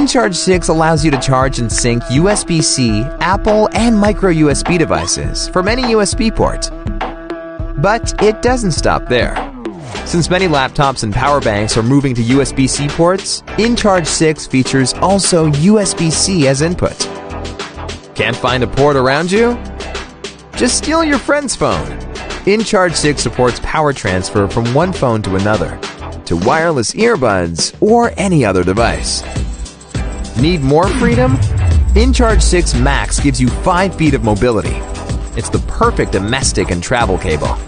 InCharge 6 allows you to charge and sync USB-C, Apple, and micro USB devices from any USB port. But it doesn't stop there. Since many laptops and power banks are moving to USB-C ports, InCharge 6 features also USB-C as input. Can't find a port around you? Just steal your friend's phone. InCharge 6 supports power transfer from one phone to another, to wireless earbuds, or any other device. Need more freedom? InCharge 6 Max gives you 5 feet of mobility. It's the perfect domestic and travel cable.